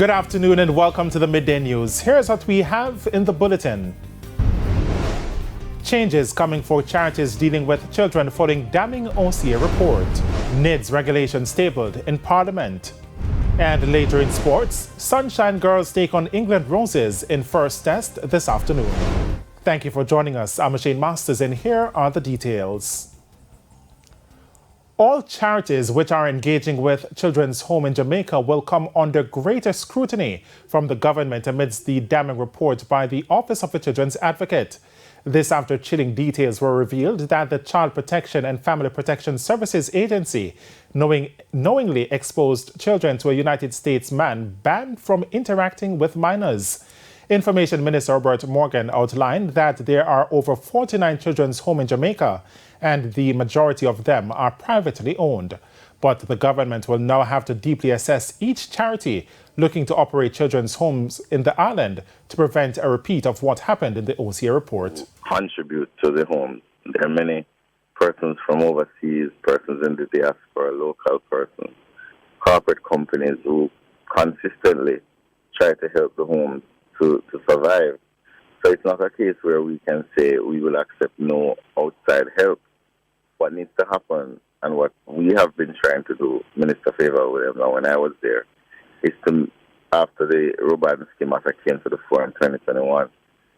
Good afternoon and welcome to the Midday News. Here's what we have in the bulletin. Changes coming for charities dealing with children following damning OCA report. NIDS regulations tabled in Parliament. And later in sports, Sunshine Girls take on England Roses in first test this afternoon. Thank you for joining us. I'm Shane Masters and here are the details. All charities which are engaging with Children's Home in Jamaica will come under greater scrutiny from the government amidst the damning report by the Office of the Children's Advocate. This after chilling details were revealed that the Child Protection and Family Protection Services Agency knowingly exposed children to a United States man banned from interacting with minors. Information Minister Robert Morgan outlined that there are over 49 children's homes in Jamaica, and the majority of them are privately owned. But the government will now have to deeply assess each charity looking to operate children's homes in the island to prevent a repeat of what happened in the OCA report. Contribute to the homes. There are many persons from overseas, persons in the diaspora, local persons, corporate companies who consistently try to help the homes to survive. So it's not a case where we can say we will accept no outside help. What needs to happen and what we have been trying to do, Minister Favor with them now when I was there, is to, after the Robansky matter came to the fore in 2021,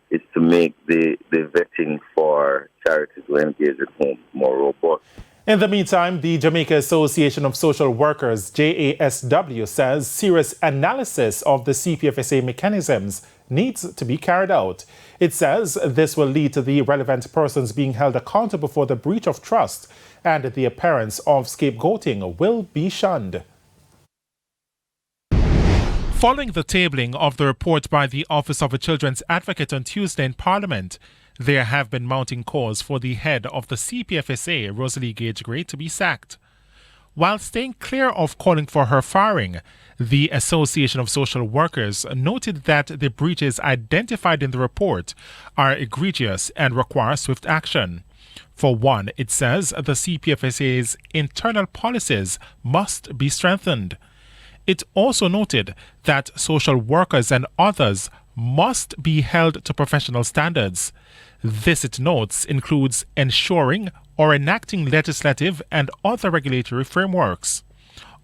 is to make the vetting for charities who engage with homes more robust. In the meantime, the Jamaica Association of Social Workers, JASW, says serious analysis of the CPFSA mechanisms needs to be carried out. It says this will lead to the relevant persons being held accountable for the breach of trust, and the appearance of scapegoating will be shunned. Following the tabling of the report by the Office of a Children's Advocate on Tuesday in Parliament, there have been mounting calls for the head of the CPFSA, Rosalie Gage-Gray, to be sacked. While staying clear of calling for her firing, the Association of Social Workers noted that the breaches identified in the report are egregious and require swift action. For one, it says the CPFSA's internal policies must be strengthened. It also noted that social workers and others must be held to professional standards. This, it notes, includes ensuring or enacting legislative and other regulatory frameworks.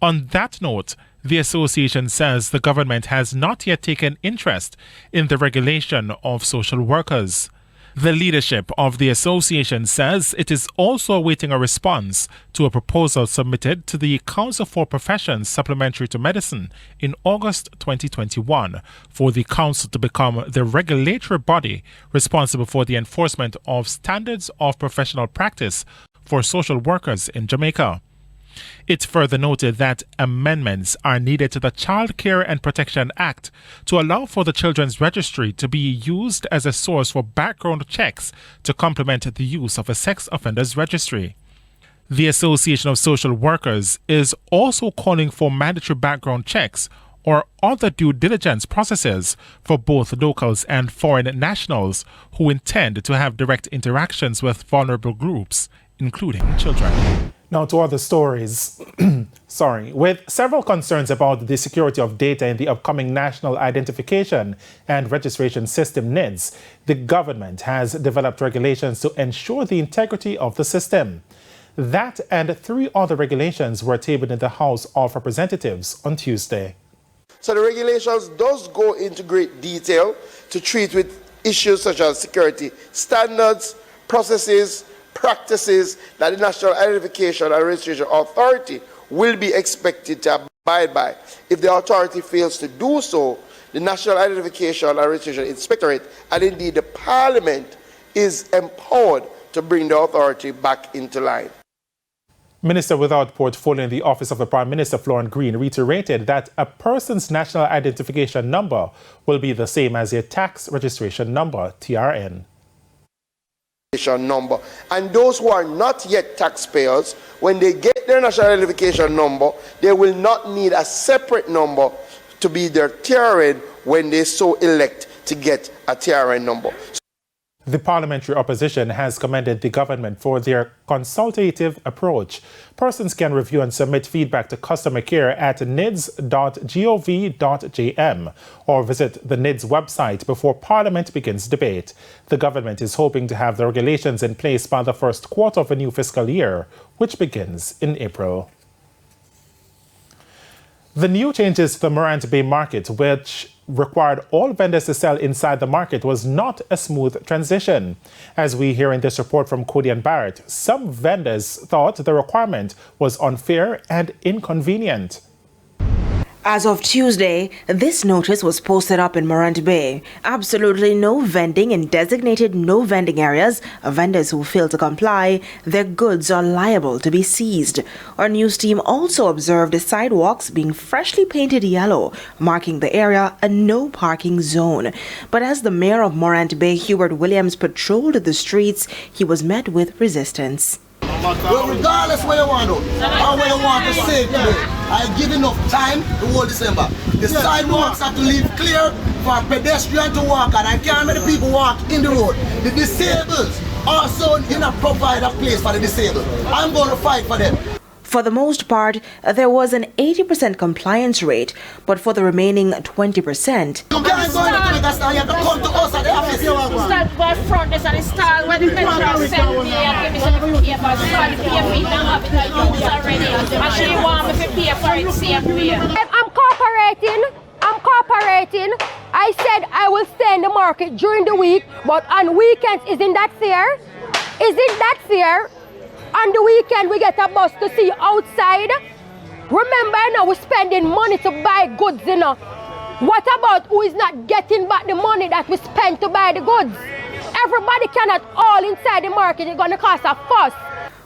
On that note, the association says the government has not yet taken interest in the regulation of social workers. The leadership of the association says it is also awaiting a response to a proposal submitted to the Council for Professions Supplementary to Medicine in August 2021 for the council to become the regulatory body responsible for the enforcement of standards of professional practice for social workers in Jamaica. It further noted that amendments are needed to the Child Care and Protection Act to allow for the Children's Registry to be used as a source for background checks to complement the use of a sex offenders registry. The Association of Social Workers is also calling for mandatory background checks or other due diligence processes for both locals and foreign nationals who intend to have direct interactions with vulnerable groups, including children. Now to other stories. With several concerns about the security of data in the upcoming National Identification and Registration System NIDS, the government has developed regulations to ensure the integrity of the system. That and 3 other regulations were tabled in the House of Representatives on Tuesday. So the regulations does go into great detail to treat with issues such as security standards, processes, practices that the National Identification and Registration Authority will be expected to abide by. If the authority fails to do so, the National Identification and Registration Inspectorate and indeed the Parliament is empowered to bring the authority back into line. Minister without portfolio in the Office of the Prime Minister, Florence Green, reiterated that a person's national identification number will be the same as their tax registration number, TRN. Number. And those who are not yet taxpayers, when they get their national identification number, they will not need a separate number to be their TRN when they so elect to get a TRN number. The parliamentary opposition has commended the government for their consultative approach. Persons can review and submit feedback to customer care at nids.gov.jm or visit the NIDS website before Parliament begins debate. The government is hoping to have the regulations in place by the first quarter of the new fiscal year, which begins in April. The new changes to the Morant Bay Market, which required all vendors to sell inside the market, was not a smooth transition. As we hear in this report from Cody and Barrett, some vendors thought the requirement was unfair and inconvenient. As of Tuesday, this notice was posted up in Morant Bay. Absolutely no vending in designated no vending areas. Vendors who fail to comply, their goods are liable to be seized. Our news team also observed the sidewalks being freshly painted yellow, marking the area a no parking zone. But as the mayor of Morant Bay, Hubert Williams, patrolled the streets, he was met with resistance. Well, regardless where you want to, or where you want to save today, I give enough time the whole December. The sidewalks have to leave clear for a pedestrian to walk, and I can't make the people walk in the road. The disabled also in a provide a place for the disabled. I'm going to fight for them. For the most part, there was an 80% compliance rate, but for the remaining 20%. You can't go into Jamaica style, you have to come to us at the office. Start by front, there's an stall where the petrol sell me and give me some paper, start to pay me now because I use already. And she want me to pay for it same way. I'm cooperating. I said I will stay in the market during the week, but on weekends, isn't that fair? Isn't that fair? On the weekend, we get a bus to see outside. Remember, now we're spending money to buy goods, you know. What about who is not getting back the money that we spent to buy the goods? Everybody cannot all inside the market. It's going to cost a fuss.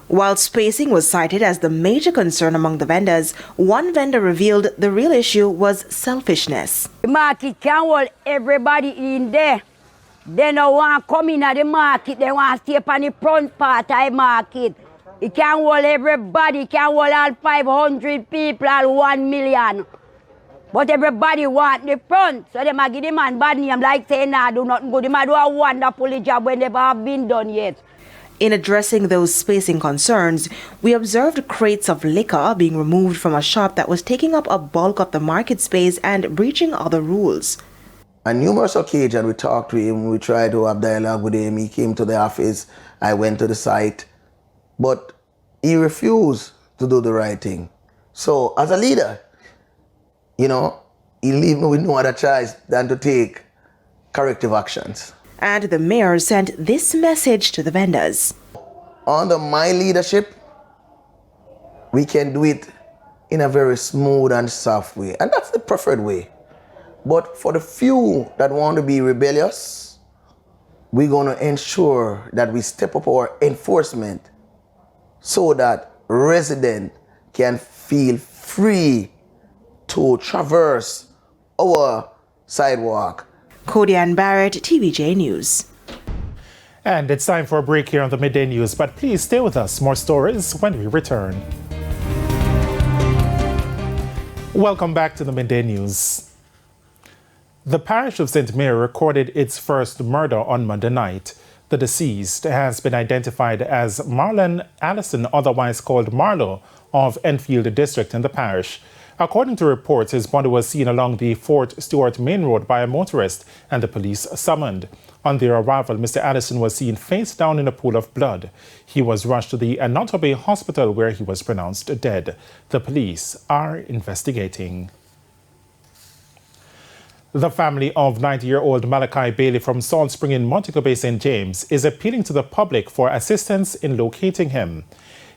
While spacing was cited as the major concern among the vendors, one vendor revealed the real issue was selfishness. The market can hold everybody in there. They don't want to come in at the market. They want to stay up on the front part of the market. It can hold everybody. It can hold all 500 people, all 1 million. But everybody want the front. So they might give the man bad name like saying, nah, do nothing good. They might do a wonderful job when never have been done yet. In addressing those spacing concerns, we observed crates of liquor being removed from a shop that was taking up a bulk of the market space and breaching other rules. On numerous occasions, we talked to him, we tried to have dialogue with him. He came to the office, I went to the site, but he refused to do the right thing. So as a leader, you know, he leave me with no other choice than to take corrective actions. And the mayor sent this message to the vendors. Under my leadership, we can do it in a very smooth and soft way. And that's the preferred way. But for the few that want to be rebellious, we're going to ensure that we step up our enforcement so that residents can feel free to traverse our sidewalk. Cody and Barrett, TVJ News. And it's time for a break here on the Midday News, but please stay with us. More stories when we return. Welcome back to the Midday News. The parish of St. Mary recorded its first murder on Monday night. The deceased has been identified as Marlon Allison, otherwise called Marlo, of Enfield District in the parish. According to reports, his body was seen along the Fort Stewart Main Road by a motorist and the police summoned. On their arrival, Mr. Allison was seen face down in a pool of blood. He was rushed to the Morant Bay Hospital where he was pronounced dead. The police are investigating. The family of 90-year-old Malachi Bailey from Salt Spring in Montego Bay, St. James, is appealing to the public for assistance in locating him.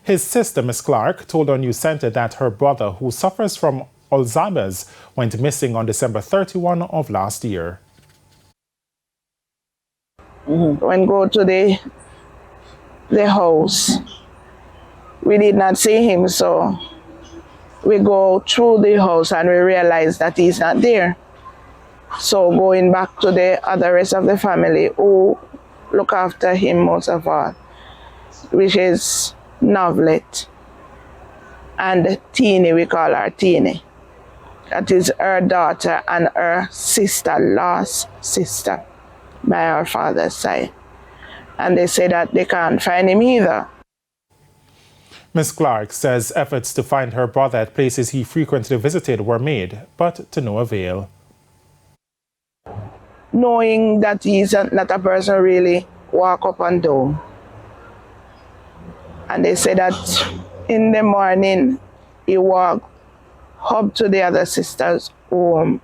His sister, Miss Clark, told our news center that her brother, who suffers from Alzheimer's, went missing on December 31 of last year. When we go to the house, we did not see him, so we go through the house and we realize that he's not there. So going back to the other rest of the family who look after him most of all, which is Novlet and Teeny, we call her Teeny. That is her daughter and her sister, last sister by our father's side. and they say that they can't find him either. Ms. Clark says efforts to find her brother at places he frequently visited were made, but to no avail. Knowing that he's not a person really walk up and down. And they say that in the morning he walked up to the other sister's home.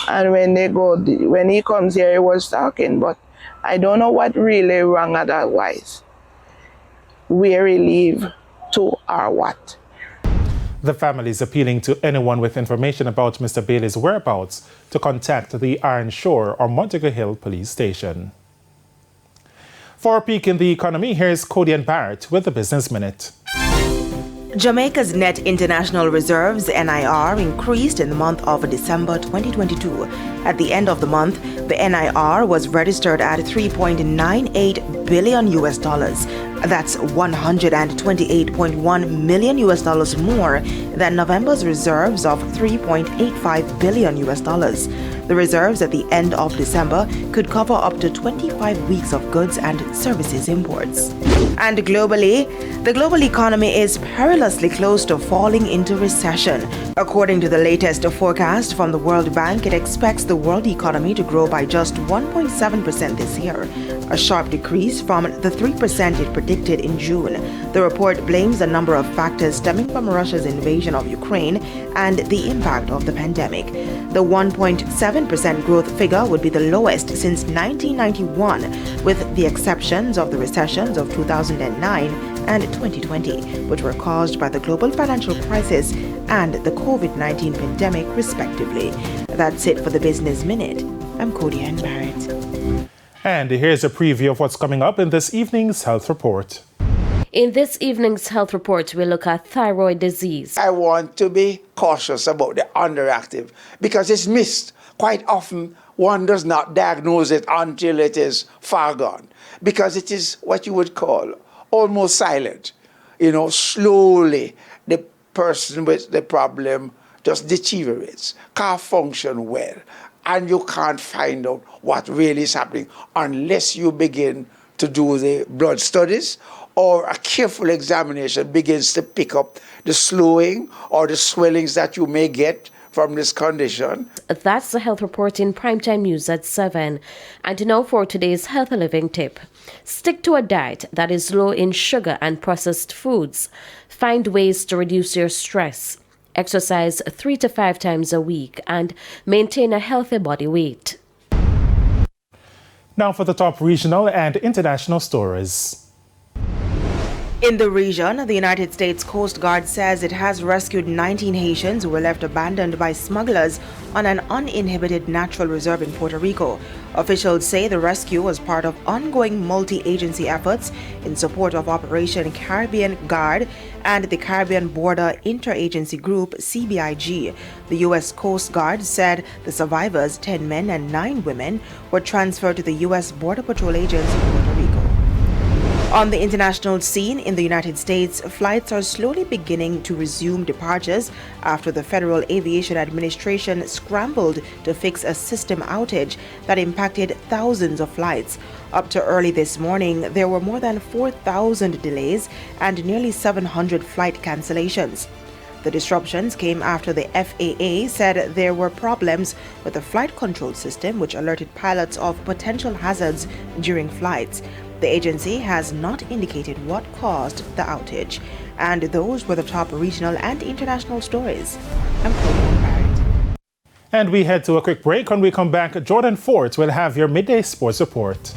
And when he comes here, he was talking, but I don't know what really wrong otherwise. Where he live to or what. The family is appealing to anyone with information about Mr. Bailey's whereabouts to contact the Iron Shore or Montego Hill police station. For a peek in the economy, here's Cody and Barrett with the Business Minute. Jamaica's net international reserves, NIR, increased in the month of December 2022. At the end of the month, the NIR was registered at $3.98 billion. That's $128.1 million more than November's reserves of $3.85 billion. The reserves at the end of December could cover up to 25 weeks of goods and services imports. And globally, the global economy is perilously close to falling into recession. According to the latest forecast from the World Bank, it expects the world economy to grow by just 1.7% this year, a sharp decrease from the 3% it predicted in June. The report blames a number of factors stemming from Russia's invasion of Ukraine and the impact of the pandemic. The 1.7% growth figure would be the lowest since 1991, with the exceptions of the recessions of 2009 and 2020, which were caused by the global financial crisis and the COVID-19 pandemic, respectively. That's it for the Business Minute. I'm Cody Ann Barrett. And here's a preview of what's coming up in this evening's health report. In this evening's health report, we look at thyroid disease. I want to be cautious about the underactive because it's missed. Quite often, one does not diagnose it until it is far gone because it is what you would call almost silent. Slowly the person with the problem just deteriorates, can't function well, and you can't find out what really is happening unless you begin to do the blood studies or a careful examination begins to pick up the slowing or the swellings that you may get from this condition. That's the health report in Primetime News at 7. And now for today's healthy living tip. Stick to a diet that is low in sugar and processed foods. Find ways to reduce your stress. Exercise 3 to 5 times a week and maintain a healthy body weight. Now for the top regional and international stories. In the region, the United States Coast Guard says it has rescued 19 Haitians who were left abandoned by smugglers on an uninhibited natural reserve in Puerto Rico. Officials say the rescue was part of ongoing multi-agency efforts in support of Operation Caribbean Guard and the Caribbean Border Interagency Group, CBIG. The U.S. Coast Guard said the survivors, 10 men and 9 women, were transferred to the U.S. Border Patrol agents in Puerto Rico. On the international scene in the United States, flights are slowly beginning to resume departures after the Federal Aviation Administration scrambled to fix a system outage that impacted thousands of flights. Up to early this morning, there were more than 4,000 delays and nearly 700 flight cancellations. The disruptions came after the FAA said there were problems with the flight control system, which alerted pilots of potential hazards during flights. The agency has not indicated what caused the outage. And those were the top regional and international stories. I'm Cody Barrett. And we head to a quick break. When we come back, Jordan Fort will have your midday sports report.